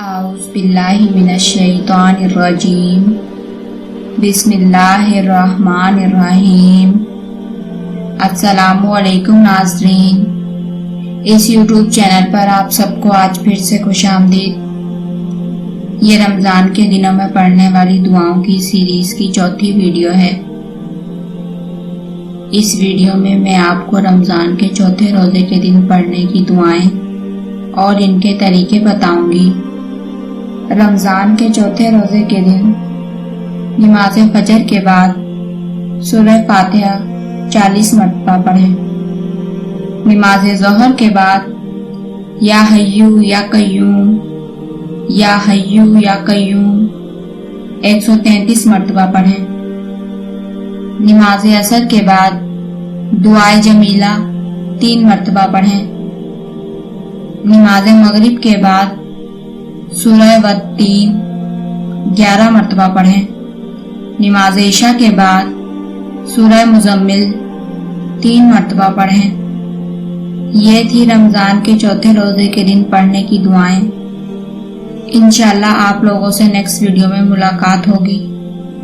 اعوذ باللہ من الشیطان الرجیم بسم اللہ الرحمن الرحیم۔ السلام علیکم ناظرین، اس یوٹیوب چینل پر آپ سب کو آج پھر سے خوش آمدید۔ یہ رمضان کے دنوں میں پڑھنے والی دعاؤں کی سیریز کی چوتھی ویڈیو ہے۔ اس ویڈیو میں آپ کو رمضان کے چوتھے روزے کے دن پڑھنے کی دعائیں اور ان کے طریقے بتاؤں گی۔ رمضان کے چوتھے روزے کے دن نماز فجر کے بعد سورہ فاتحہ 40 مرتبہ پڑھیں۔ نماز ظہر کے بعد یا حیو یا قیوم یا حیو یا قیوم 133 مرتبہ پڑھیں۔ نماز عصر کے بعد دعائے جمیلہ 3 مرتبہ پڑھیں۔ نماز مغرب کے بعد سورہ والتین 11 مرتبہ پڑھیں۔ نماز عشاء کے بعد سورہ مزمل 3 مرتبہ پڑھیں۔ یہ تھی رمضان کے چوتھے روزے کے دن پڑھنے کی دعائیں۔ انشاءاللہ آپ لوگوں سے نیکسٹ ویڈیو میں ملاقات ہوگی۔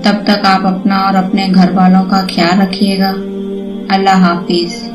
تب تک آپ اپنا اور اپنے گھر والوں کا خیال رکھیے گا۔ اللہ حافظ۔